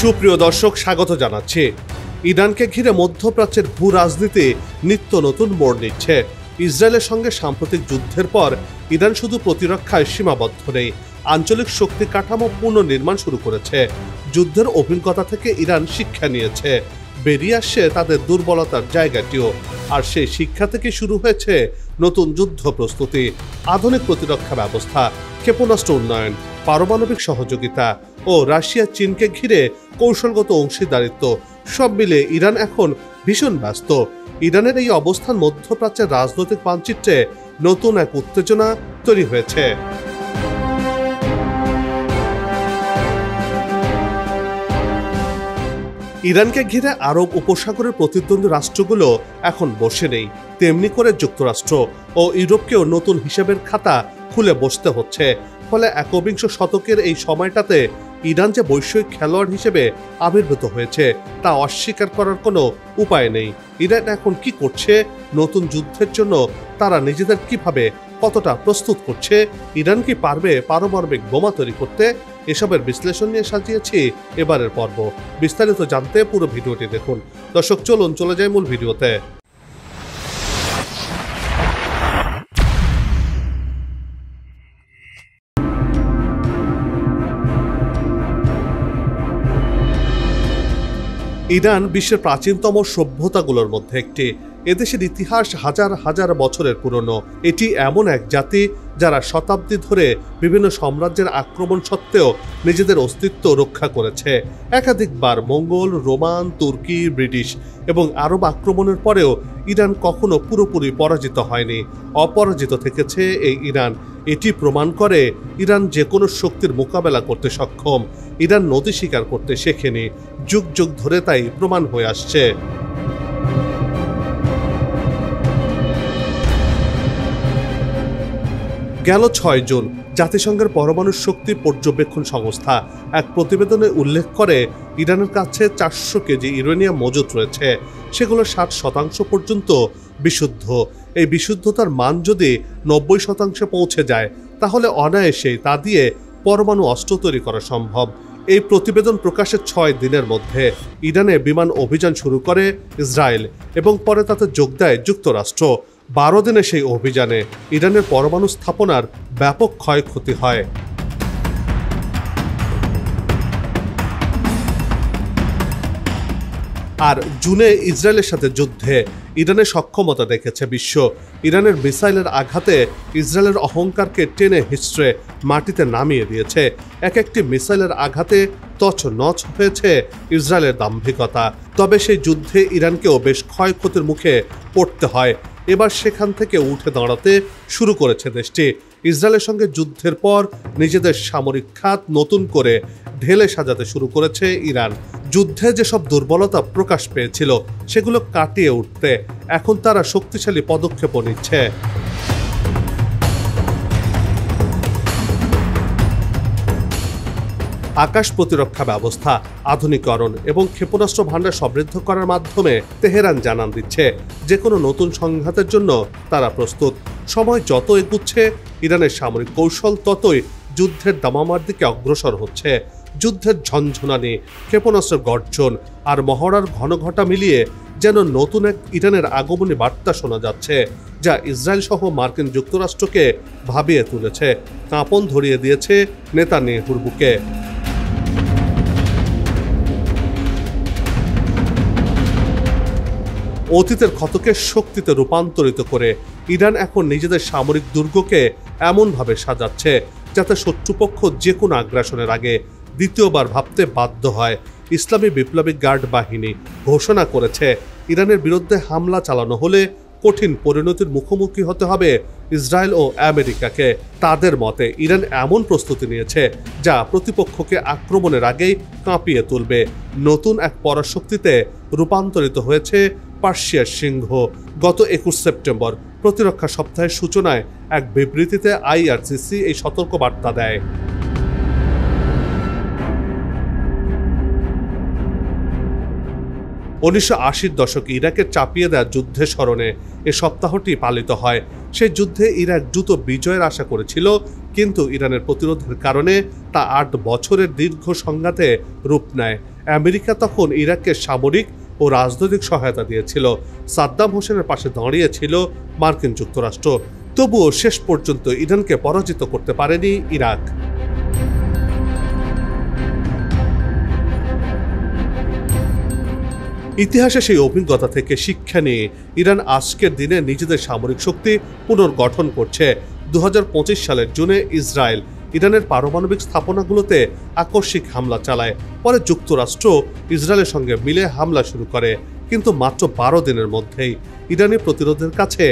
সুপ্রিয় দর্শক, স্বাগত জানাচ্ছি। ইরানকে ঘিরে মধ্যপ্রাচ্যের ভূ রাজনীতি নিত্য নতুন মোড় নিচ্ছে। ইসরায়েলের সঙ্গে সাম্প্রতিক যুদ্ধের পর ইরান শুধু প্রতিরক্ষায় সীমাবদ্ধ নেই, আঞ্চলিক শক্তি কাঠামো পুনর্নির্মাণ শুরু করেছে। যুদ্ধের অভিজ্ঞতা থেকে ইরান শিক্ষা নিয়েছে, বেরিয়ে আসছে তাদের দুর্বলতার জায়গাটিও। আর সেই শিক্ষা থেকে শুরু হয়েছে নতুন যুদ্ধ প্রস্তুতি, আধুনিক প্রতিরক্ষা ব্যবস্থা, ক্ষেপণাস্ত্র উন্নয়ন, পারমাণবিক সহযোগিতা ও রাশিয়া চীনকে ঘিরে কৌশলগত অংশীদারিত্ব। সব মিলে ইরান এখন ভীষণ ব্যস্ত। ইরানের এই অবস্থান মধ্যপ্রাচ্যের রাজনৈতিক মানচিত্রে নতুন এক উত্তেজনা তৈরি হয়েছে। ইরানকে ঘিরে আরব উপসাগরের প্রতিদ্বন্দ্বী রাষ্ট্রগুলো এখন বসে নেই, তেমনি করে যুক্তরাষ্ট্র ও ইউরোপকেও নতুন হিসেবের খাতা খুলে বসতে হচ্ছে। ফলে একবিংশ শতকের এই সময়টাতে ইরান যে বৈশ্বিক খেলোয়াড় হিসেবে আবির্ভূত হয়েছে তা অস্বীকার করার কোনো উপায় নেই। ইরান এখন কি করছে, নতুন যুদ্ধের জন্য তারা নিজেদের কিভাবে কতটা প্রস্তুত করছে, ইরান কি পারবে পারমাণবিক বোমা তৈরি করতে, এসবের বিশ্লেষণ নিয়ে সাজিয়েছি এবারের পর্ব। বিস্তারিত জানতে পুরো ভিডিওটি দেখুন। দর্শক, চলুন চলে যাই মূল ভিডিওতে। ইরান বিশ্বের প্রাচীনতম সভ্যতাগুলোর মধ্যে একটি। এদেশের ইতিহাস হাজার হাজার বছরের পুরনো। এটি এমন এক জাতি যারা শতাব্দী ধরে বিভিন্ন সাম্রাজ্যের আক্রমণ সত্ত্বেও নিজেদের অস্তিত্ব রক্ষা করেছে। একাধিকবার মঙ্গল, রোমান, তুর্কি, ব্রিটিশ এবং আরব আক্রমণের পরেও ইরান কখনো পুরোপুরি পরাজিত হয়নি, অপরাজিত থেকেছে এই ইরান। এটি প্রমাণ করে ইরান যে কোনো শক্তির মোকাবেলা করতে সক্ষম। ইরান নদী শিকার করতে শেখেনি, যুগ যুগ ধরে তাই প্রমাণ হয়ে আসছে। গেল 6 জুন জাতিসংঘের পরমাণু শক্তি পর্যবেক্ষণ সংস্থা এক প্রতিবেদনে উল্লেখ করে ইরানের কাছে 400 কেজি ইউরেনিয়াম মজুত রয়েছে। সেগুলো 60% পর্যন্ত বিশুদ্ধ। এই বিশুদ্ধতার মান যদি 90% পৌঁছে যায় তাহলে অনায়াসেই তা দিয়ে পরমাণু অস্ত্র তৈরি করা সম্ভব। এই প্রতিবেদন প্রকাশের 6 দিনের মধ্যে ইরানে বিমান অভিযান শুরু করে ইসরায়েল এবং পরে তাতে যোগ দেয় যুক্তরাষ্ট্র। 12 দিনে সেই অভিযানে ইরানের পরমাণু স্থাপনার ব্যাপক ক্ষয়ক্ষতি হয়। আর জুনে ইসরায়েলের সাথে যুদ্ধে ইরানের সক্ষমতা দেখেছে বিশ্ব। ইরানের মিসাইলের আঘাতে ইসরায়েলের অহংকারকে টেনে হিচড়ে মাটিতে নামিয়ে দিয়েছে। এক একটি মিসাইলের আঘাতে তছনছ হয়েছে ইসরায়েলের দাম্ভিকতা। তবে সেই যুদ্ধে ইরানকেও বেশ ক্ষয়ক্ষতির মুখে পড়তে হয়। এবার সেখান থেকে উঠে দাঁড়াতে শুরু করেছে দেশটি। ইসরায়েলের সঙ্গে যুদ্ধের পর নিজেদের সামরিক খাত নতুন করে ঢেলে সাজাতে শুরু করেছে ইরান। যুদ্ধে যেসব দুর্বলতা প্রকাশ পেয়েছিল সেগুলো কাটিয়ে উঠতে এখন তারা শক্তিশালী পদক্ষেপও নিচ্ছে। আকাশ প্রতিরক্ষা ব্যবস্থা আধুনিকরণ এবং ক্ষেপণাস্ত্র ভান্ডার সমৃদ্ধ করার মাধ্যমে তেহরান জানান দিচ্ছে যে কোনো নতুন সংঘাতের জন্য তারা প্রস্তুত। সময় যত এগুচ্ছে ইরানের সামরিক কৌশল ততই যুদ্ধের দামামার দিকে অগ্রসর হচ্ছে। যুদ্ধের ঝনঝনানি, ক্ষেপণাস্ত্রের গর্জন আর মহড়ার ঘনঘটা মিলিয়ে যেন নতুন এক ইরানের আগমনী বার্তা শোনা যাচ্ছে, যা ইসরায়েল সহ মার্কিন যুক্তরাষ্ট্রকে ভাবিয়ে তুলেছে, কাঁপন ধরিয়ে দিয়েছে নেতানিয়াহুর বুকে। অতীতের ক্ষতকে শক্তিতে রূপান্তরিত করে ইরান এখন নিজেদের সামরিক দুর্গকে এমনভাবে সাজাচ্ছে যাতে শত্রুপক্ষ যে কোনো আগ্রাসনের আগে দ্বিতীয়বার ভাবতে বাধ্য হয়। ইসলামী বিপ্লবী গার্ড বাহিনী ঘোষণা করেছে ইরানের বিরুদ্ধে হামলা চালানো হলে কঠিন পরিণতির মুখোমুখি হতে হবে ইসরায়েল ও আমেরিকাকে। তাদের মতে ইরান এমন প্রস্তুতি নিয়েছে যা প্রতিপক্ষকে আক্রমণের আগেই কাঁপিয়ে তুলবে। নতুন এক পরাশক্তিতে রূপান্তরিত হয়েছে পার্সিয়ার সিংহ। গত 21 সেপ্টেম্বর প্রতিরক্ষা সপ্তাহের সূচনায় এক বিবৃতিতে আইআরজিসি এই সতর্কবার্তা দেয়। 1980-র দশকে ইরাকের চাপিয়ে দেওয়া যুদ্ধের স্মরণে এ সপ্তাহটি পালিত হয়। সেই যুদ্ধে ইরাক দ্রুত বিজয়ের আশা করেছিল, কিন্তু ইরানের প্রতিরোধের কারণে তা 8 বছরের দীর্ঘ সংঘাতে রূপ নেয়। আমেরিকা তখন ইরাককে সামরিক ও রাজনৈতিক সহায়তা দিয়েছিল। সাদ্দাম হোসেনের পাশে দাঁড়িয়েছিল মার্কিন যুক্তরাষ্ট্র। তবুও শেষ পর্যন্ত ইরানকে পরাজিত করতে পারেনি ইরাক। ইতিহাসে সেই অভিজ্ঞতা থেকে শিক্ষা নিয়ে ইরান আজকের দিনে নিজেদের সামরিক শক্তি পুনর্গঠন করছে। 2025 সালের জুনে ইসরায়েল ইরানের পারমাণবিক স্থাপনাগুলোতে আকস্মিক হামলা চালায়। পরে যুক্তরাষ্ট্র ইসরায়েলের সঙ্গে মিলে হামলা শুরু করে, কিন্তু মাত্র 12 দিনের মধ্যেই ইরানি প্রতিরোধের কাছে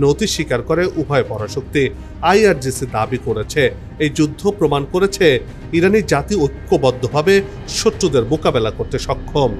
নতি স্বীকার করে উভয় পরাশক্তি। IRGC দাবি করেছে এই যুদ্ধ প্রমাণ করেছে ইরানি জাতি ঐক্যবদ্ধভাবে শত্রুদের মোকাবেলা করতে সক্ষম।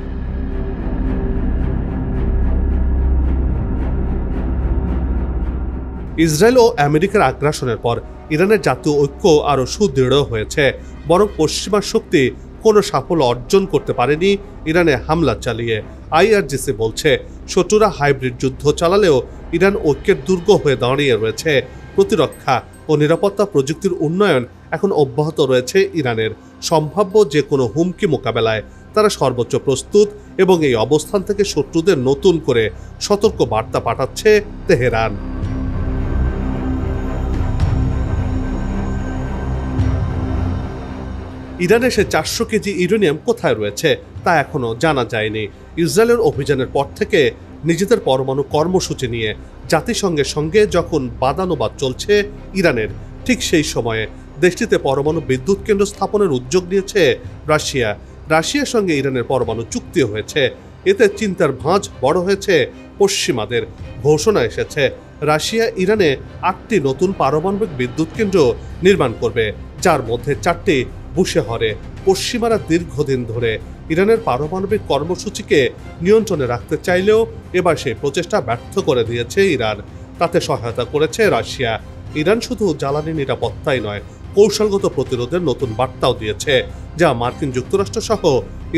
ইসরায়েল ও আমেরিকার আগ্রাসনের পর ইরানের জাতীয় ঐক্য আরও সুদৃঢ় হয়েছে, বরং পশ্চিমা শক্তি কোনো সাফল্য অর্জন করতে পারেনি ইরানে হামলা চালিয়ে। IRGC বলছে শত্রুরা হাইব্রিড যুদ্ধ চালালেও ইরান ঐক্যের দুর্গ হয়ে দাঁড়িয়ে রয়েছে। প্রতিরক্ষা ও নিরাপত্তা প্রযুক্তির উন্নয়ন এখন অব্যাহত রয়েছে ইরানের। সম্ভাব্য যে কোনো হুমকি মোকাবেলায় তারা সর্বোচ্চ প্রস্তুত এবং এই অবস্থান থেকে শত্রুদের নতুন করে সতর্ক বার্তা পাঠাচ্ছে তেহরান। ইরানে সে 400 কেজি ইউরেনিয়াম কোথায় রয়েছে তা এখনও জানা যায়নি। ইসরায়েলের অভিযানের পর থেকে নিজেদের পরমাণু কর্মসূচি নিয়ে জাতিসংঘের সঙ্গে যখন বাদানুবাদ চলছে ইরানের, ঠিক সেই সময়ে দেশটিতে পরমাণু বিদ্যুৎ কেন্দ্র স্থাপনের উদ্যোগ নিয়েছে রাশিয়া। রাশিয়ার সঙ্গে ইরানের পরমাণু চুক্তি হয়েছে। এতে চিন্তার ভাঁজ বড় হয়েছে পশ্চিমাদের। ঘোষণা এসেছে রাশিয়া ইরানে 8টি নতুন পারমাণবিক বিদ্যুৎ কেন্দ্র নির্মাণ করবে, যার মধ্যে 4টি বুশেহরে। পশ্চিমারা দীর্ঘদিন ধরে ইরানের পারমাণবিক কর্মসূচিকে নিয়ন্ত্রণে রাখতে চাইলেও এবার সেই প্রচেষ্টা ব্যর্থ করে দিয়েছে ইরান। তাতে সহায়তা করেছে রাশিয়া। ইরান শুধু জ্বালানি নিরাপত্তাই নয়, কৌশলগত প্রতিরোধের নতুন বার্তাও দিয়েছে, যা মার্কিন যুক্তরাষ্ট্র সহ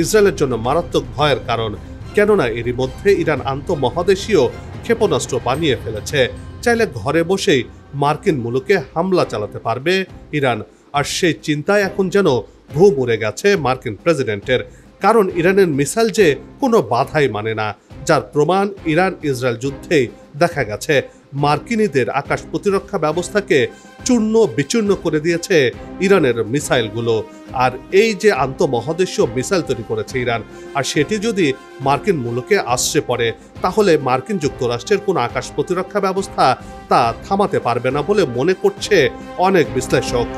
ইসরায়েলের জন্য মারাত্মক ভয়ের কারণ। কেননা এরই মধ্যে ইরান আন্তঃমহাদেশীয় ক্ষেপণাস্ত্র বানিয়ে ফেলেছে। চাইলে ঘরে বসেই মার্কিন মুলুকে হামলা চালাতে পারবে ইরান। আর সেই চিন্তায় এখন যেন ঘুম উড়ে গেছে মার্কিন প্রেসিডেন্টের। কারণ ইরানের মিসাইল যে কোনো বাধাই মানে না, যার প্রমাণ ইরান ইসরায়েল যুদ্ধেই দেখা গেছে। মার্কিনীদের আকাশ প্রতিরক্ষা ব্যবস্থাকে চূর্ণ বিচূর্ণ করে দিয়েছে ইরানের মিসাইলগুলো। আর এই যে আন্তঃমহাদেশীয় মিসাইল তৈরি করেছে ইরান, আর সেটি যদি মার্কিন মুলুকে আশ্রে পড়ে, তাহলে মার্কিন যুক্তরাষ্ট্রের কোনো আকাশ প্রতিরক্ষা ব্যবস্থা তা থামাতে পারবে না বলে মনে করছে অনেক বিশ্লেষক।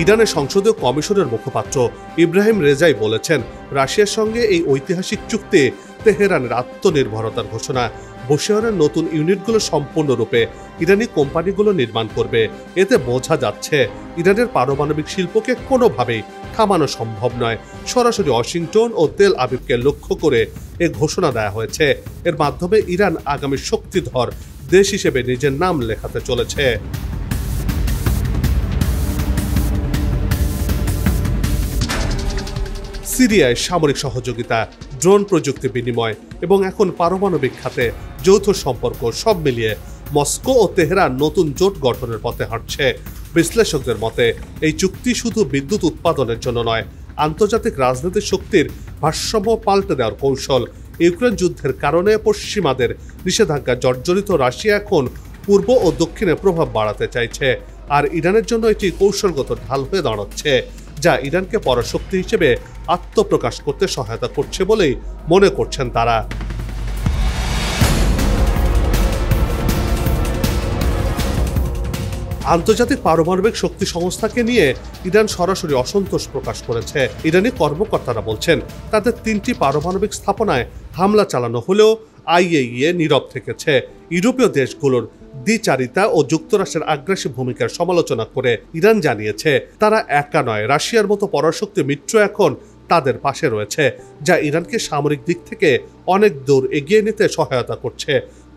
ইরানের সংসদীয় কমিশনের মুখপাত্র ইব্রাহিম রেজাই বলেছেন, রাশিয়ার সঙ্গে এই ঐতিহাসিক চুক্তি তেহরানের আত্মনির্ভরতার ঘোষণা। বুশেহরের নতুন ইউনিটগুলো সম্পূর্ণরূপে ইরানি কোম্পানিগুলো নির্মাণ করবে। এতে বোঝা যাচ্ছে ইরানের পারমাণবিক শিল্পকে কোনোভাবেই থামানো সম্ভব নয়। সরাসরি ওয়াশিংটন ও তেল আবিবকে লক্ষ্য করে এ ঘোষণা দেওয়া হয়েছে। এর মাধ্যমে ইরান আগামী শক্তিধর দেশ হিসেবে নিজের নাম লেখাতে চলেছে। সিরিয়ায় সামরিক সহযোগিতা, ড্রোন প্রযুক্তি বিনিময় এবং এখন পারমাণবিক খাতে যৌথ সম্পর্ক, সব মিলিয়ে মস্কো ও তেহরান নতুন জোট গঠনের পথে হাঁটছে। বিশ্লেষকদের মতে এই চুক্তি শুধু বিদ্যুৎ উৎপাদনের জন্য নয়, আন্তর্জাতিক রাজনৈতিক শক্তির ভারসাম্য পাল্টে দেওয়ার কৌশল। ইউক্রেন যুদ্ধের কারণে পশ্চিমাদের নিষেধাজ্ঞা জর্জরিত রাশিয়া এখন পূর্ব ও দক্ষিণে প্রভাব বাড়াতে চাইছে। আর ইরানের জন্য এটি কৌশলগত ঢাল হয়ে দাঁড়াচ্ছে, যা ইরানকে পরাশক্তি হিসেবে আত্মপ্রকাশ করতে সহায়তা করছে বলেই মনে করছেন তারা। আন্তর্জাতিক পারমাণবিক শক্তি সংস্থাকে নিয়ে ইরান সরাসরি অসন্তোষ প্রকাশ করেছে। ইরানি কর্মকর্তারা বলছেন তাদের 3টি পারমাণবিক স্থাপনায় হামলা চালানো হলেও IAEA নীরব থেকেছে। ইউরোপীয় দেশগুলোর দ্বিচারিতা ও যুক্তরাষ্ট্রের আগ্রাসী ভূমিকার সমালোচনা করে ইরান জানিয়েছে তারা একা নয়, রাশিয়ার মতো পরাশক্তি মিত্র এখন তাদের পাশে রয়েছে, যা ইরানকে সামরিক দিক থেকে অনেক দূর এগিয়ে নিতে সহায়তা করছে।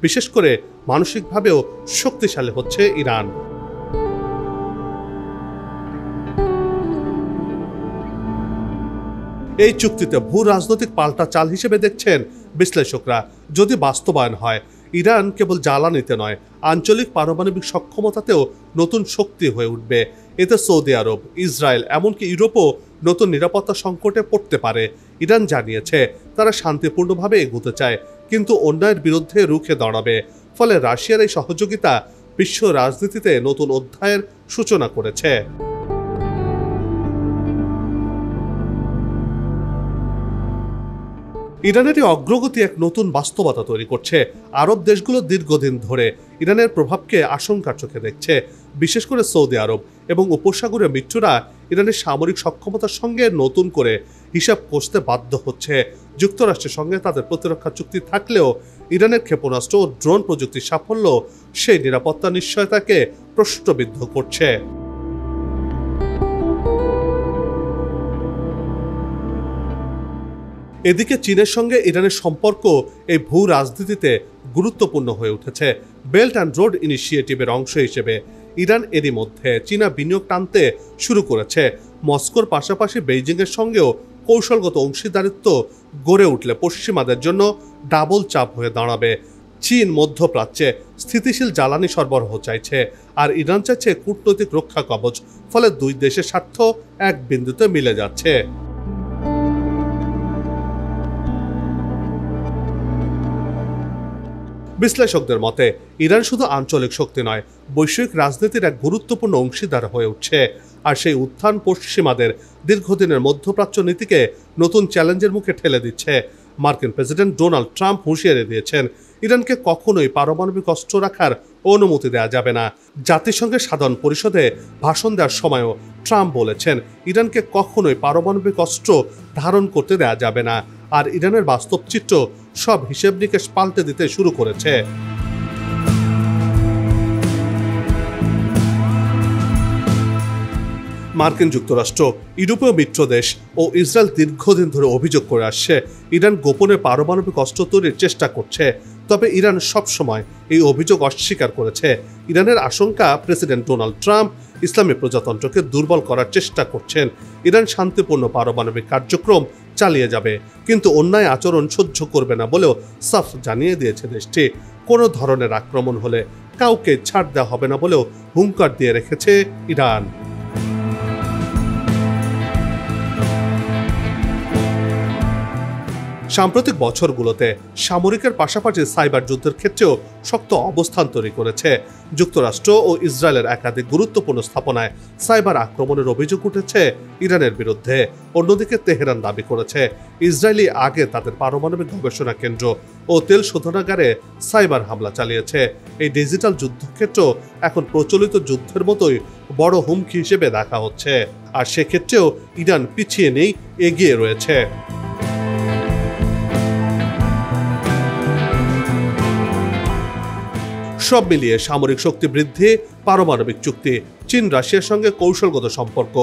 বিশেষ করে মানসিকভাবেও শক্তিশালী হচ্ছে ইরান। এই চুক্তিতে ভূ রাজনৈতিক পাল্টা চাল হিসেবে দেখছেন বিশ্লেষকরা। যদি বাস্তবায়ন হয়, ইরান কেবল জ্বালানিতে নয়, আঞ্চলিক পারমাণবিক সক্ষমতাতেও নতুন শক্তি হয়ে উঠবে। এতে সৌদি আরব, ইসরায়েল এমনকি ইউরোপও নতুন নিরাপত্তা সংকটে পড়তে পারে। ইরান জানিয়েছে তারা শান্তিপূর্ণভাবে এগোতে চায়, কিন্তু অন্যায়ের বিরুদ্ধে রুখে দাঁড়াবে। ফলে রাশিয়ার এই সহযোগিতা বিশ্ব রাজনীতিতে নতুন অধ্যায়ের সূচনা করেছে। ইরানের এই অগ্রগতি এক নতুন বাস্তবতা তৈরি করছে। আরব দেশগুলো দীর্ঘদিন ধরে ইরানের প্রভাবকে আশঙ্কার চোখে দেখছে। বিশেষ করে সৌদি আরব এবং উপসাগরীয় মিত্ররা ইরানের সামরিক সক্ষমতার সঙ্গে নতুন করে হিসাব কষতে বাধ্য হচ্ছে। যুক্তরাষ্ট্রের সঙ্গে তাদের প্রতিরক্ষা চুক্তি থাকলেও ইরানের ক্ষেপণাস্ত্র ও ড্রোন প্রযুক্তির সাফল্য সেই নিরাপত্তা নিশ্চয়তাকে প্রশ্নবিদ্ধ করছে। এদিকে চীনের সঙ্গে ইরানের সম্পর্ক এই ভূ রাজনীতিতে গুরুত্বপূর্ণ হয়ে উঠেছে। বেল্ট অ্যান্ড রোড ইনিশিয়েটিভের অংশ হিসেবে ইরান এরই মধ্যে চীনা বিনিয়োগ টানতে শুরু করেছে। মস্কোর পাশাপাশি বেইজিংয়ের সঙ্গেও কৌশলগত অংশীদারিত্ব গড়ে উঠলে পশ্চিমাদের জন্য ডাবল চাপ হয়ে দাঁড়াবে। চীন মধ্যপ্রাচ্যে স্থিতিশীল জ্বালানি সরবরাহ চাইছে, আর ইরান চাইছে কূটনৈতিক রক্ষা কবচ। ফলে দুই দেশের স্বার্থ এক বিন্দুতে মিলে যাচ্ছে। বিশ্লেষকদের মতে ইরান শুধু আঞ্চলিক শক্তি নয়, বৈশ্বিক রাজনীতির এক গুরুত্বপূর্ণ অংশীদার হয়ে উঠছে। আর সেই উত্থান পশ্চিমাদের দীর্ঘদিনের মধ্যপ্রাচ্য নীতিকে নতুন চ্যালেঞ্জের মুখে ঠেলে দিচ্ছে। মার্কিন প্রেসিডেন্ট ডোনাল্ড ট্রাম্প হুঁশিয়ারি দিয়েছেন, ইরানকে কখনোই পারমাণবিক অস্ত্র রাখার অনুমতি দেওয়া যাবে না। জাতিসংঘের সাধারণ পরিষদে ভাষণ দেওয়ার সময়ও ট্রাম্প বলেছেন, ইরানকে কখনোই পারমাণবিক অস্ত্র ধারণ করতে দেওয়া যাবে না। আর ইরানের বাস্তব চিত্র সব হিসেব নিকেশ পাল্টে দিতে শুরু করেছে। মার্কিন যুক্তরাষ্ট্র, ইউরোপীয় মিত্র দেশ ও ইসরায়েল দীর্ঘদিন ধরে অভিযোগ করে আসছে ইরান গোপনে পারমাণবিক অস্ত্র তৈরির চেষ্টা করছে। তবে ইরান সবসময় এই অভিযোগ অস্বীকার করেছে। ইরানের আশঙ্কা, প্রেসিডেন্ট ডোনাল্ড ট্রাম্প ইসলামী প্রজাতন্ত্রকে দুর্বল করার চেষ্টা করছেন। ইরান শান্তিপূর্ণ পারমাণবিক কার্যক্রম চালিয়ে যাবে, কিন্তু অন্যায় আচরণ সহ্য করবে না বলেও সাফ জানিয়ে দিয়েছে দেশটি। কোনো ধরনের আক্রমণ হলে কাউকে ছাড় দেওয়া হবে না বলেও হুঙ্কার দিয়ে রেখেছে ইরান। সাম্প্রতিক বছরগুলোতে সামরিকের পাশাপাশি সাইবার যুদ্ধের ক্ষেত্রেও শক্ত অবস্থান তৈরি করেছে। যুক্তরাষ্ট্র ও ইসরায়েলের একাধিক গুরুত্বপূর্ণ স্থাপনায় সাইবার আক্রমণের অভিযোগ উঠেছে ইরানের বিরুদ্ধে। অন্যদিকে তেহরান দাবি করেছে ইসরায়েলি আগে তাদের পারমাণবিক গবেষণা কেন্দ্র ও তেল শোধনাগারে সাইবার হামলা চালিয়েছে। এই ডিজিটাল যুদ্ধক্ষেত্র এখন প্রচলিত যুদ্ধের মতোই বড় হুমকি হিসেবে দেখা হচ্ছে। আর সেক্ষেত্রেও ইরান পিছিয়ে নেই, এগিয়ে রয়েছে। সব মিলিয়ে সামরিক শক্তি বৃদ্ধি, পারমাণবিক চুক্তি, চীন রাশিয়ার সঙ্গে কৌশলগত সম্পর্ক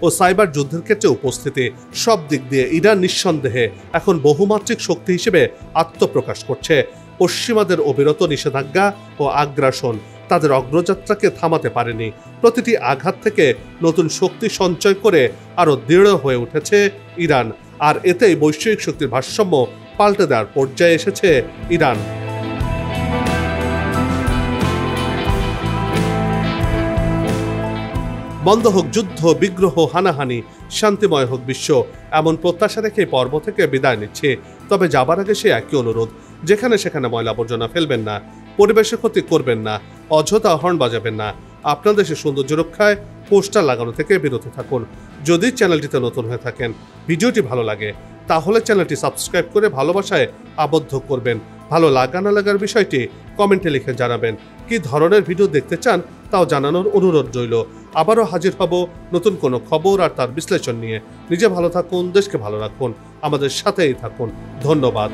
ও সাইবার যুদ্ধের ক্ষেত্রে উপস্থিতি, সব দিক দিয়ে ইরান নিঃসন্দেহে এখন বহুমাত্রিক শক্তি হিসেবে আত্মপ্রকাশ করছে। পশ্চিমাদের অবিরত নিষেধাজ্ঞা ও আগ্রাসন তাদের অগ্রযাত্রাকে থামাতে পারেনি। প্রতিটি আঘাত থেকে নতুন শক্তি সঞ্চয় করে আরও দৃঢ় হয়ে উঠেছে ইরান। আর এতেই বৈশ্বিক শক্তির ভারসাম্য পাল্টে দেওয়ার পর্যায়ে এসেছে ইরান। বন্ধ হোক যুদ্ধ, বিগ্রহ, হানাহানি, শান্তিময় হোক বিশ্ব, এমন প্রত্যাশা রেখে পর্ব থেকে বিদায় নিচ্ছে। তবে যাবার আগে সে একই অনুরোধ, যেখানে সেখানে ময়লা আবর্জনা ফেলবেন না, পরিবেশের ক্ষতি করবেন না, অযথা হর্ন বাজাবেন না। আপনার দেশের সৌন্দর্য রক্ষায় পোস্টার লাগানো থেকে বিরত থাকুন। যদি চ্যানেলটিতে নতুন হয়ে থাকেন, ভিডিওটি ভালো লাগে, তাহলে চ্যানেলটি সাবস্ক্রাইব করে ভালোবাসায় আবদ্ধ করবেন। ভালো লাগা না লাগার বিষয়টি কমেন্টে লিখে জানাবেন। কি ধরনের ভিডিও দেখতে চান তাও জানানোর অনুরোধ রইল। আবারও হাজির হব নতুন কোনো খবর আর তার বিশ্লেষণ নিয়ে। নিজে ভালো থাকুন, দেশকে ভালো রাখুন, আমাদের সাথেই থাকুন। ধন্যবাদ।